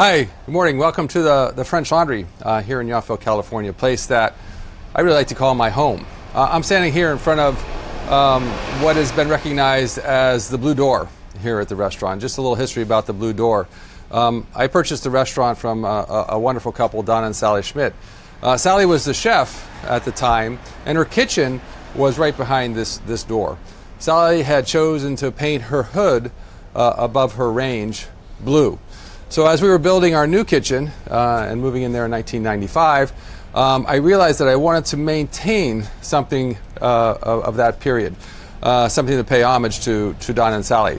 Hi, good morning. Welcome to the French Laundry here in Yountville, California, a place that I really like to call my home. I'm standing here in front of what has been recognized as the Blue Door here at the restaurant. Just a little history about the Blue Door. I purchased the restaurant from a wonderful couple, Don and Sally Schmidt. Sally was the chef at the time, and her kitchen was right behind this door. Sally had chosen to paint her hood above her range blue. So as we were building our new kitchen and moving in there in 1995, I realized that I wanted to maintain something of that period, something to pay homage to Don and Sally.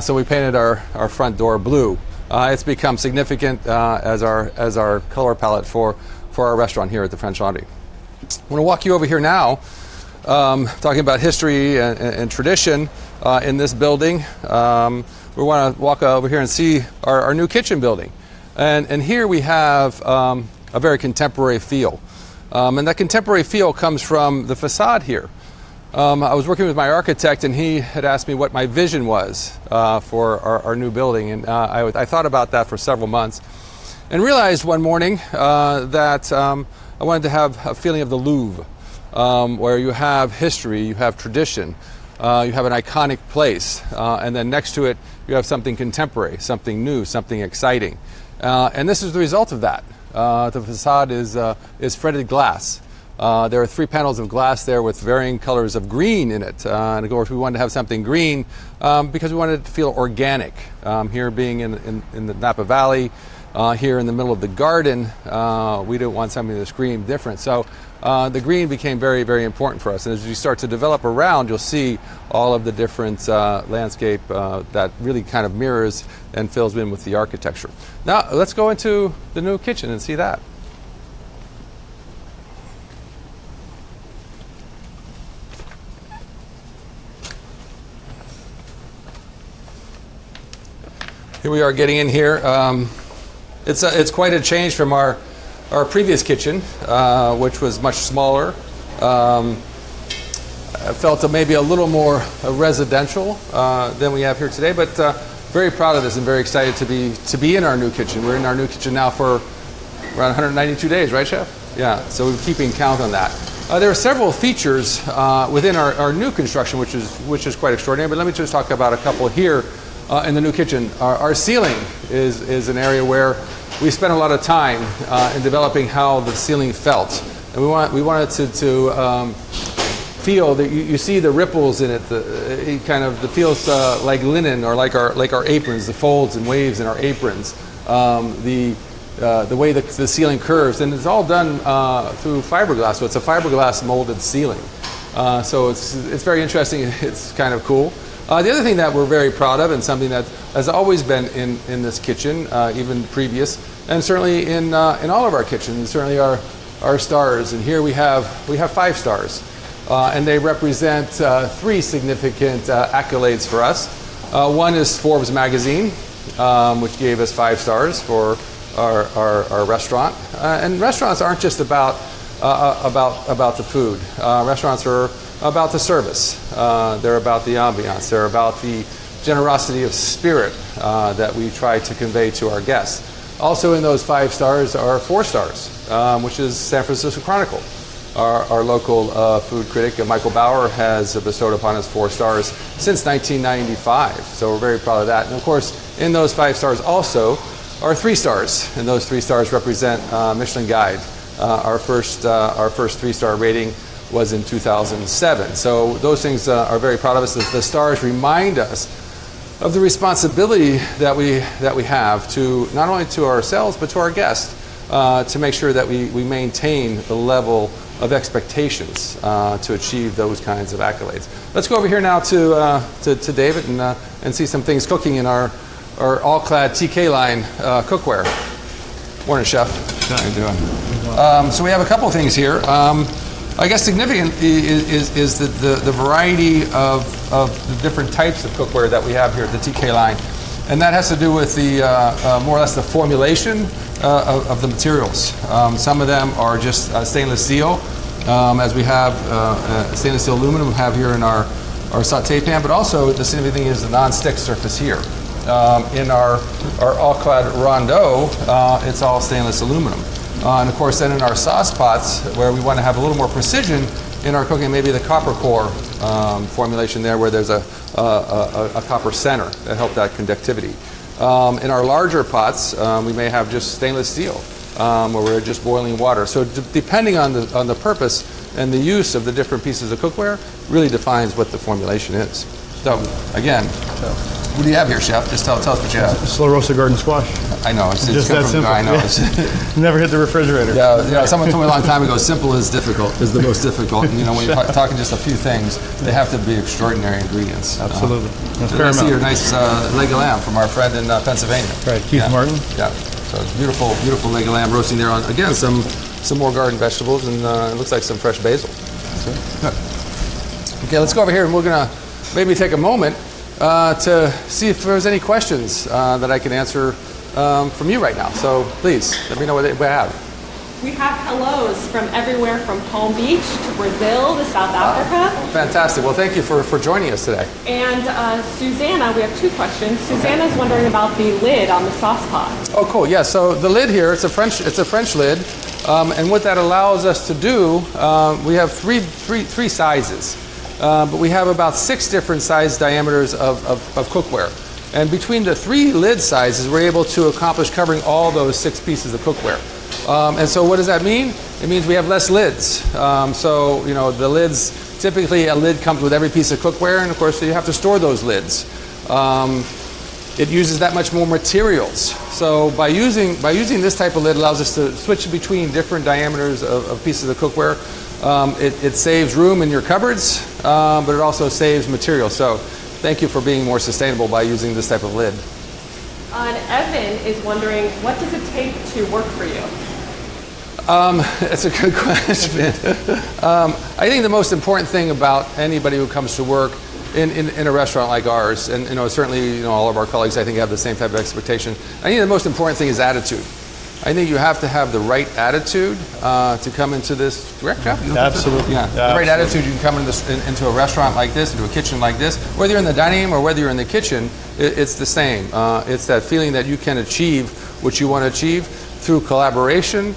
So we painted our front door blue. It's become significant as our color palette for our restaurant here at the French Laundry. I want to walk you over here now, talking about history and tradition in this building. We want to walk over here and see our new kitchen building. And here we have a very contemporary feel. And that contemporary feel comes from the facade here. I was working with my architect, and he had asked me what my vision was for our new building. And I thought about that for several months and realized one morning that I wanted to have a feeling of the Louvre, where you have history, you have tradition, you have an iconic place, and then next to it you have something contemporary, something new, something exciting. And this is the result of that. The facade is fretted glass. There are 3 panels of glass there with varying colors of green in it. And of course we wanted to have something green because we wanted it to feel organic. Here being in the Napa Valley, here in the middle of the garden, we didn't want something to scream different. So the green became very, very important for us. And as you start to develop around, you'll see all of the different landscape that really kind of mirrors and fills in with the architecture. Now, let's go into the new kitchen and see that. Here we are getting in here. It's quite a change from our previous kitchen, which was much smaller. I felt maybe a little more residential than we have here today, but very proud of this and very excited to be in our new kitchen. We're in our new kitchen now for around 192 days, right, Chef? Yeah, so we're keeping count on that. There are several features within our new construction, which is quite extraordinary, but let me just talk about a couple here in the new kitchen. Our ceiling is an area where we spent a lot of time in developing how the ceiling felt, and we wanted to feel that you see the ripples in it. It kind of feels like linen, or like our aprons, the folds and waves in our aprons. The way the ceiling curves, and it's all done through fiberglass. So it's a fiberglass molded ceiling. So it's very interesting. It's kind of cool. The other thing that we're very proud of, and something that has always been in this kitchen, even previous, and certainly in all of our kitchens, certainly our stars. And here we have 5 stars, and they represent 3 significant accolades for us. One is Forbes magazine, which gave us 5 stars for our restaurant. And restaurants aren't just about the food. Restaurants are about the service. They're about the ambiance. They're about the generosity of spirit that we try to convey to our guests. Also in those 5 stars are 4 stars, which is San Francisco Chronicle. Our local food critic, Michael Bauer, has bestowed upon us 4 stars since 1995. So we're very proud of that. And of course, in those 5 stars also are 3 stars. And those 3 stars represent Michelin Guide. Our first 3-star rating was in 2007. So those things are very proud of us. The stars remind us of the responsibility that we have to not only to ourselves but to our guests to make sure that we maintain the level of expectations to achieve those kinds of accolades. Let's go over here now to David and see some things cooking in our all-clad TK line cookware. Morning, Chef. How are you doing? So we have a couple of things here. I guess significant is the variety of the different types of cookware that we have here at the TK line. And that has to do with the more or less the formulation of the materials. Some of them are just stainless steel, as we have stainless steel aluminum we have here in our saute pan, but also the significant thing is the non-stick surface here. in our all-clad rondeau, it's all stainless aluminum. And of course, then in our sauce pots, where we want to have a little more precision in our cooking, maybe the copper core formulation there, where there's a copper center that help that conductivity. In our larger pots, we may have just stainless steel, where we're just boiling water. So depending on the purpose and the use of the different pieces of cookware, really defines what the formulation is. So again, what do you have here, Chef? Just tell us what you have. Slow roasted garden squash. I know. It's Just that simple. I know. Yeah. Never hit the refrigerator. Yeah, someone told me a long time ago, simple is difficult, is the most difficult. And, when you're talking just a few things, they have to be extraordinary ingredients. Absolutely. I see your nice leg of lamb from our friend in Pennsylvania. Right, Keith Martin. Yeah, so it's beautiful, beautiful leg of lamb roasting there on, again, some more garden vegetables, and it looks like some fresh basil. Good. Okay, let's go over here, and we're going to maybe take a moment to see if there's any questions that I can answer from you right now. So please, let me know what we have. We have hellos from everywhere from Palm Beach to Brazil to South Africa. Fantastic. Well, thank you for joining us today. And Susanna, we have two questions. Susanna's wondering about the lid on the sauce pot. Oh, cool. Yeah. So the lid here, it's a French lid, and what that allows us to do, we have three sizes. But we have about 6 different size diameters of cookware. And between the 3 lid sizes, we're able to accomplish covering all those 6 pieces of cookware. And so what does that mean? It means we have less lids. So, the lids, typically a lid comes with every piece of cookware, and of course you have to store those lids. It uses that much more materials. So by using this type of lid, allows us to switch between different diameters of pieces of cookware. It saves room in your cupboards, but it also saves material. So thank you for being more sustainable by using this type of lid. And Evan is wondering, what does it take to work for you? That's a good question. I think the most important thing about anybody who comes to work in a restaurant like ours, and certainly all of our colleagues, I think, have the same type of expectation. I think the most important thing is attitude. I think you have to have the right attitude to come into this. Correct, Jeff? Absolutely. Yeah. The right attitude, you can come into a restaurant like this, into a kitchen like this. Whether you're in the dining room or whether you're in the kitchen, it's the same. It's that feeling that you can achieve what you want to achieve through collaboration,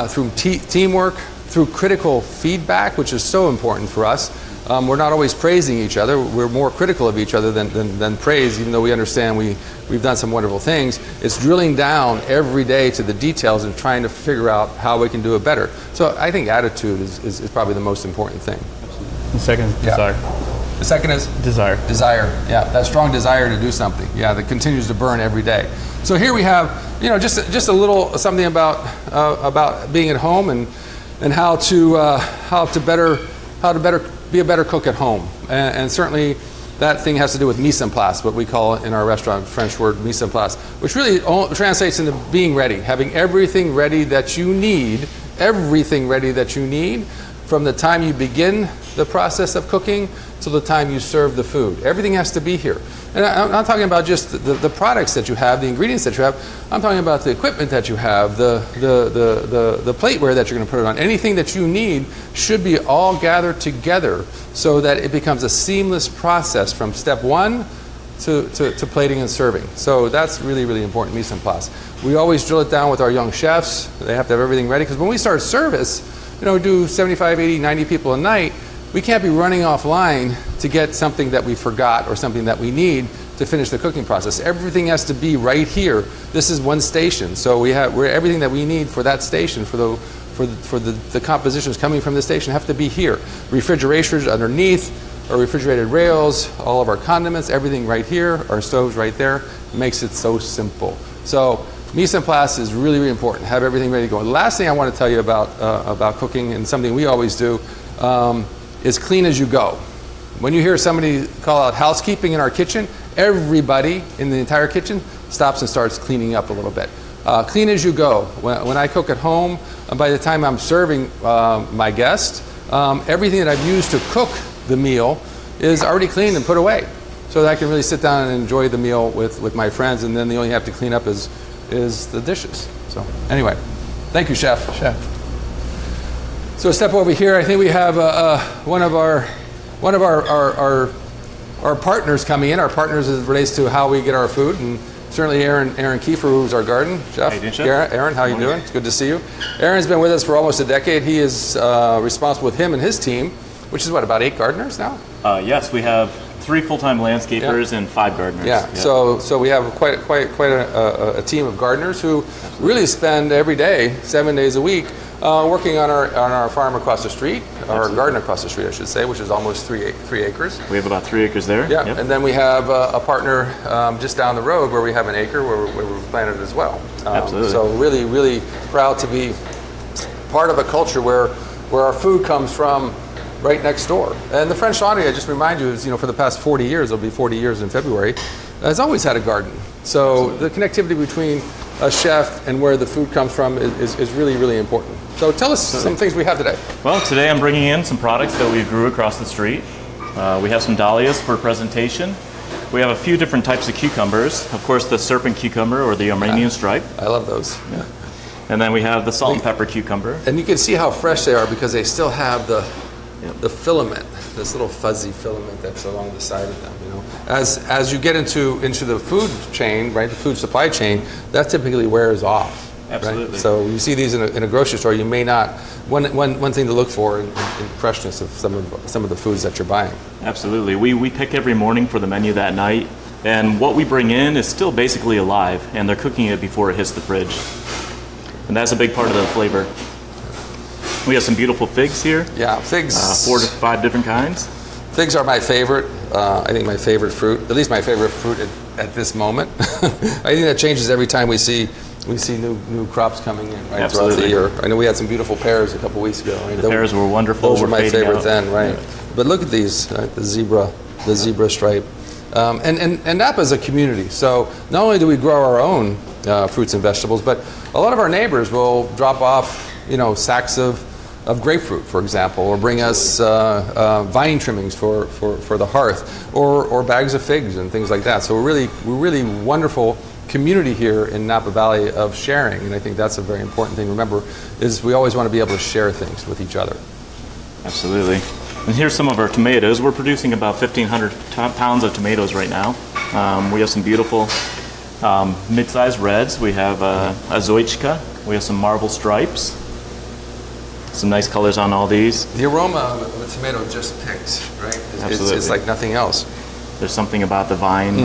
through teamwork, through critical feedback, which is so important for us. We're not always praising each other. We're more critical of each other than praise, even though we understand we've done some wonderful things. It's drilling down every day to the details and trying to figure out how we can do it better. So I think attitude is probably the most important thing. The second is desire. The second is? Desire. Desire, yeah. That strong desire to do something, that continues to burn every day. So here we have, just a little something about being at home and how to better be a better cook at home. And certainly that thing has to do with mise en place, what we call in our restaurant, French word mise en place, which really translates into being ready, having everything ready that you need from the time you begin the process of cooking till the time you serve the food. Everything has to be here. And I'm not talking about just the products that you have, the ingredients that you have. I'm talking about the equipment that you have, the plateware that you're going to put it on. Anything that you need should be all gathered together so that it becomes a seamless process from step 1 to plating and serving. So that's really, really important, mise en place. We always drill it down with our young chefs. They have to have everything ready, because when we start service, do 75, 80, 90 people a night, we can't be running offline to get something that we forgot or something that we need to finish the cooking process. Everything has to be right here. This is one station, so we're everything that we need for that station, for the compositions coming from the station have to be here. Refrigerators underneath, our refrigerated rails, all of our condiments, everything right here, our stoves right there, makes it so simple. So mise en place is really, really important. Have everything ready to go. The last thing I want to tell you about cooking, and something we always do, is clean as you go. When you hear somebody call out housekeeping in our kitchen, everybody in the entire kitchen stops and starts cleaning up a little bit. Clean as you go. When I cook at home, by the time I'm serving my guest, everything that I've used to cook the meal is already cleaned and put away, so that I can really sit down and enjoy the meal with my friends, and then the only have to clean up is the dishes. So anyway, thank you, Chef. So step over here. I think we have one of our our partners coming in. Our partners as it relates to how we get our food, and certainly Aaron Kiefer, who's our garden chef. How you doing, Chef? Aaron, how you doing? It's good to see you. Aaron's been with us for almost a decade. He is responsible with him and his team, which is what, about 8 gardeners now? Yes, we have 3 full-time landscapers and 5 gardeners. Yeah. So we have quite a team of gardeners who really spend every day, 7 days a week, working on our farm across the street, our garden across the street, I should say, which is almost 3 acres. We have about 3 acres there. Yeah, Yep. and then we have a partner just down the road where we have an acre where we've planted as well. Absolutely. So really proud to be part of a culture where our food comes from right next door. And the French Laundry, I just remind you, is, for the past 40 years, it'll be 40 years in February, has always had a garden. So the connectivity between a chef and where the food comes from is really important. So tell us some things we have today. Well, today I'm bringing in some products that we grew across the street. We have some dahlias for presentation. We have a few different types of cucumbers. Of course, the serpent cucumber or the Armenian stripe. I love those. Yeah. And then we have the salt and pepper cucumber. And you can see how fresh they are because they still have the filament, this little fuzzy filament that's along the side of them. As you get into the food chain, right, the food supply chain, that typically wears off. Absolutely. Right? So you see these in a grocery store, you may not. One thing to look for in freshness of some of the foods that you're buying. Absolutely. We pick every morning for the menu that night, and what we bring in is still basically alive, and they're cooking it before it hits the fridge. And that's a big part of the flavor. We have some beautiful figs here. Yeah, figs. 4 to 5 different kinds. Figs are my favorite. I think my favorite fruit, at least my favorite fruit at this moment. I think that changes every time we see new crops coming in, right, throughout the year. I know we had some beautiful pears a couple weeks ago. Right? The pears were wonderful. Those were my favorite out. then, right? Yeah. But look at these, right? the zebra stripe. And Napa is a community. So not only do we grow our own fruits and vegetables, but a lot of our neighbors will drop off, sacks of grapefruit, for example, or bring us vine trimmings for the hearth, or bags of figs and things like that. So we're really wonderful community here in Napa Valley of sharing, and I think that's a very important thing to remember, is we always want to be able to share things with each other. Absolutely. And here's some of our tomatoes. We're producing about 1,500 pounds of tomatoes right now. We have some beautiful mid-sized reds. We have a Zoychka. We have some marble stripes. Some nice colors on all these. The aroma of a tomato just picked, right? Absolutely. It's like nothing else. There's something about the vine.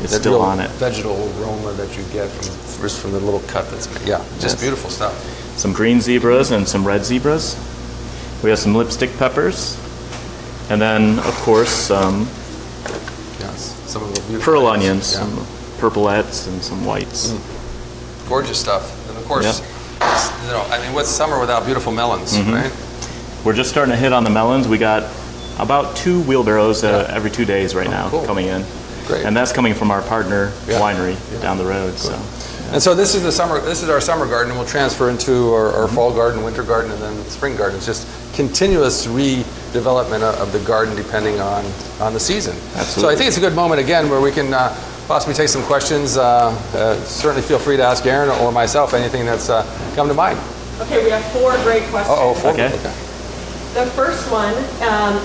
It's That still real on it. vegetal aroma that you get from the little cut that's made. Yeah, just Yes. beautiful stuff. Some green zebras and some red zebras. We have some lipstick peppers. And then, of course, some Yes, some of the beautiful pearl things. onions, Yeah. some purplettes, and some whites. Gorgeous stuff. And of course, Yeah. what's summer without beautiful melons, right? We're just starting to hit on the melons. We got about 2 wheelbarrows every 2 days right now cool. coming in. Great. And that's coming from our partner Yeah. winery down the road. So And so this is our summer garden, and we'll transfer into our fall garden, winter garden, and then spring garden. It's just continuous redevelopment of the garden depending on the season. Absolutely. So I think it's a good moment again where we can possibly take some questions. Certainly feel free to ask Aaron or myself anything that's come to mind. Okay, we have 4 great questions. Okay. The first one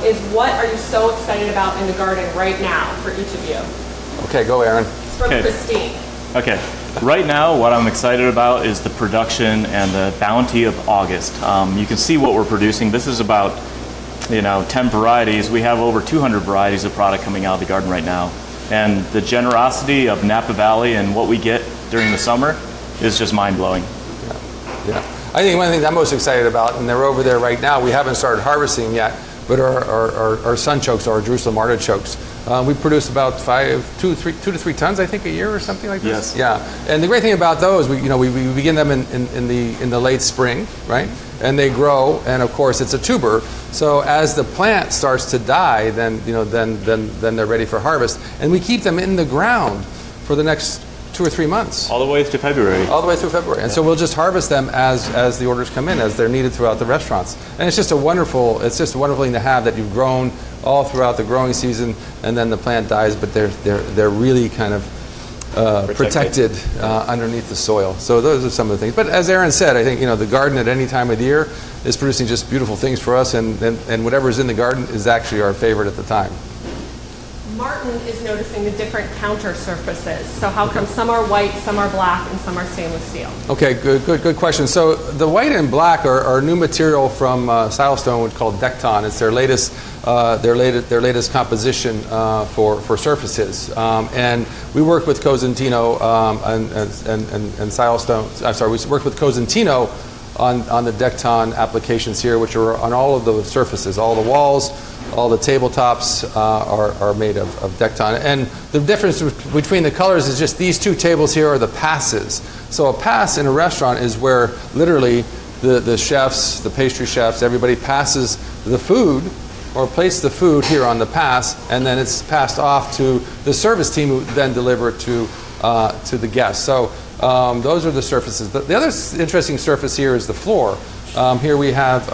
is, what are you so excited about in the garden right now for each of you? Okay, go Aaron. It's from Okay. Christine. Okay. Right now, what I'm excited about is the production and the bounty of August. You can see what we're producing. This is about, 10 varieties. We have over 200 varieties of product coming out of the garden right now. And the generosity of Napa Valley and what we get during the summer is just mind-blowing. Yeah. I think one of the things I'm most excited about, and they're over there right now, we haven't started harvesting yet, but our Sunchokes, or our Jerusalem artichokes. We produce about 2 to 3 tons, I think, a year or something like this. Yes. Yeah. And the great thing about those, we begin them in the late spring, right? And they grow, and of course it's a tuber. So as the plant starts to die, then they're ready for harvest, and we keep them in the ground for the next 2 or 3 months. All the way to February. All the way through February. And so we'll just harvest them as the orders come in, as they're needed throughout the restaurants. And it's just a wonderful thing to have, that you've grown all throughout the growing season, and then the plant dies, but they're really kind of protected underneath the soil. So those are some of the things. But as Aaron said, I think the garden at any time of the year is producing just beautiful things for us, and whatever's in the garden is actually our favorite at the time. Martin Martin is noticing the different counter surfaces. So how come some are white, some are black, and some are stainless steel? Okay, good question. So the white and black are new material from Silestone called Decton. It's their latest composition for surfaces. And we work with Cosentino and Silestone. I'm sorry, we work with Cosentino on the Decton applications here, which are on all of the surfaces, all the walls, all the tabletops are made of Decton. And the difference between the colors is just these two tables here are the passes. So a pass in a restaurant is where literally the chefs, the pastry chefs, everybody passes the food or place the food here on the pass, and then it's passed off to the service team who then deliver it to the guests. So those are the surfaces. The other interesting surface here is the floor. Here we have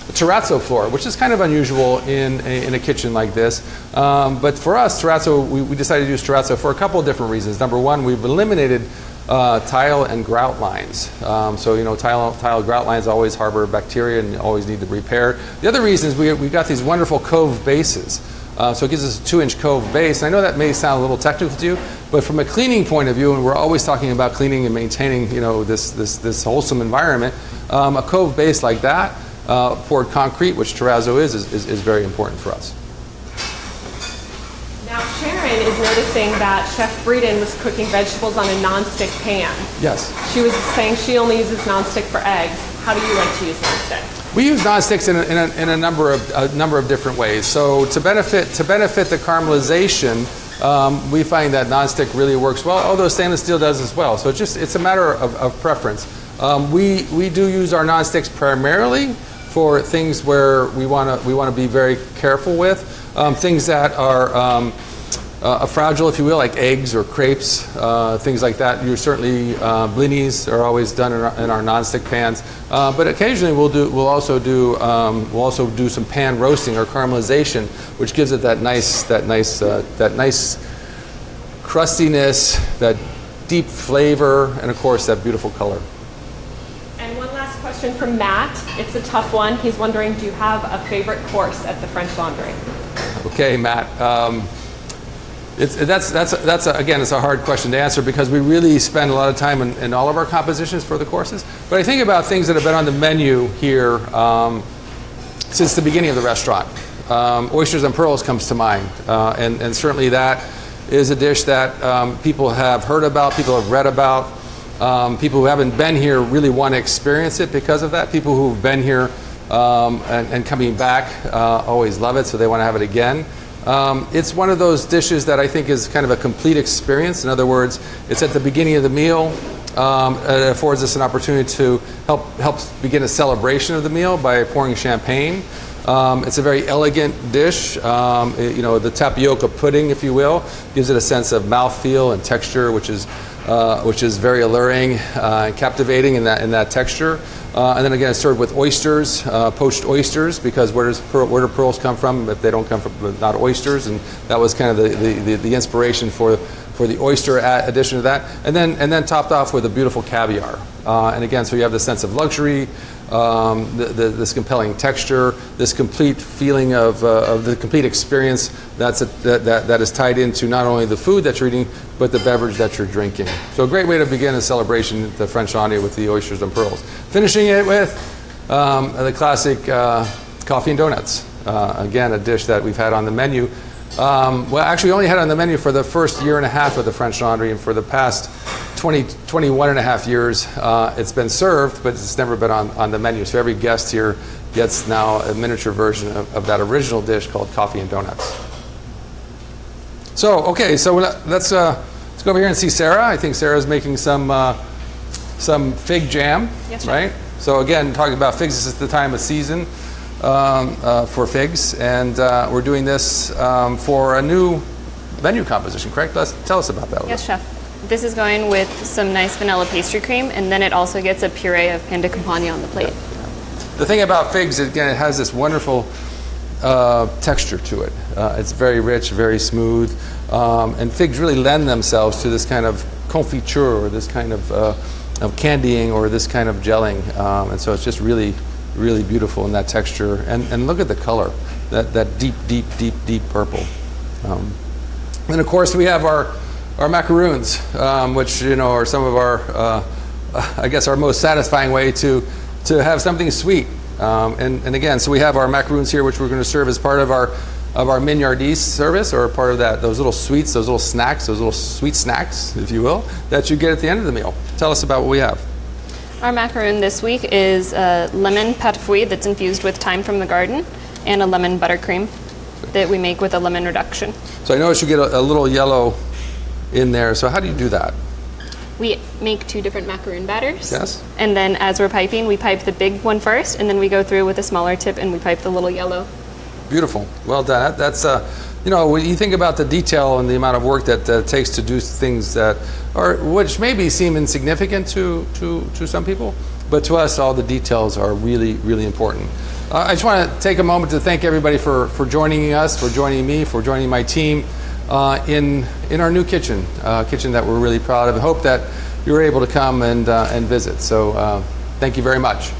Terrazzo floor, which is kind of unusual in a kitchen like this. But for us, Terrazzo, we decided to use Terrazzo for a couple of different reasons. Number one, we've eliminated tile and grout lines. So, you know, tile grout lines always harbor bacteria and always need to repair. The other reason is we've got these wonderful cove bases. So it gives us a 2-inch cove base. And I know that may sound a little technical to you, but from a cleaning point of view, and we're always talking about cleaning and maintaining, you know, this wholesome environment, a cove base like that, poured concrete, which Terrazzo is very important for us. Now Sharon is noticing that Chef Breeden was cooking vegetables on a non-stick pan. Yes. She was saying she only uses non-stick for eggs. How do you like to use non-stick? We use non-sticks in a number of different ways. So to benefit the caramelization, we find that non-stick really works well, although stainless steel does as well. So it's a matter of preference. We do use our non-sticks primarily for things where we want to be very careful with, things that are fragile, if you will, like eggs or crepes, things like that. You certainly blinis are always done in our non-stick pans, but occasionally we'll also do some pan roasting or caramelization, which gives it that nice crustiness, that deep flavor, and of course that beautiful color. And one last question from Matt. It's a tough one. He's wondering, do you have a favorite course at the French Laundry? Okay, Matt. Again, it's a hard question to answer because we really spend a lot of time in all of our compositions for the courses. But I think about things that have been on the menu here since the beginning of the restaurant. Oysters and pearls comes to mind, and certainly that is a dish that people have heard about, people have read about. People who haven't been here really want to experience it because of that. People who've been here and coming back always love it, so they want to have it again. It's one of those dishes that I think is kind of a complete experience. In other words, it's at the beginning of the meal. It affords us an opportunity to help begin a celebration of the meal by pouring champagne. It's a very elegant dish. The tapioca pudding, if you will, gives it a sense of mouthfeel and texture, which is very alluring and captivating in that texture. And then again, it's served with oysters, poached oysters, because where do pearls come from if they don't come from not oysters? And that was kind of the inspiration for the oyster addition to that. And then topped off with a beautiful caviar. And again, so you have this sense of luxury, this compelling texture, this complete feeling of the complete experience that is tied into not only the food that you're eating, but the beverage that you're drinking. So a great way to begin a celebration at the French Laundry with the oysters and pearls. Finishing it with the classic coffee and donuts. Again, a dish that we've had on the menu. Well, actually, we only had it on the menu for the first year and a half of the French Laundry, and for the past 21 and a half years, it's been served, but it's never been on the menu. So every guest here gets now a miniature version of that original dish called coffee and donuts. So, okay, so let's go over here and see Sarah. I think Sarah's making some fig jam, yes, right? So again, talking about figs, this is the time of season for figs, and we're doing this for a new menu composition, correct? Tell us about that. Yes, chef. This is going with some nice vanilla pastry cream, and then it also gets a puree of pain de campagne on the plate. The thing about figs, again, it has this wonderful texture to it. It's very rich, very smooth, and figs really lend themselves to this kind of confiture, or this kind of candying, or this kind of gelling, and so it's just really, really beautiful in that texture. And look at the color, that deep purple. And of course, we have our macaroons, which are some of our, I guess, our most satisfying way to have something sweet. And again, so we have our macaroons here, which we're going to serve as part of our mignardise service, or part of those little sweets, those little snacks, those little sweet snacks, if you will, that you get at the end of the meal. Tell us about what we have. Our macaroon this week is a lemon pâte fouille that's infused with thyme from the garden, and a lemon buttercream that we make with a lemon reduction. So I noticed you get a little yellow in there. So how do you do that? We make 2 different macaroon batters. Yes. And then as we're piping, we pipe the big one first, and then we go through with a smaller tip and we pipe the little yellow. Beautiful. Well done. That's when you think about the detail and the amount of work that it takes to do things which maybe seem insignificant to some people, but to us, all the details are really, really important. I just want to take a moment to thank everybody for joining us, for joining me, for joining my team in our new kitchen, kitchen that we're really proud of, and hope that you're able to come and visit. So thank you very much.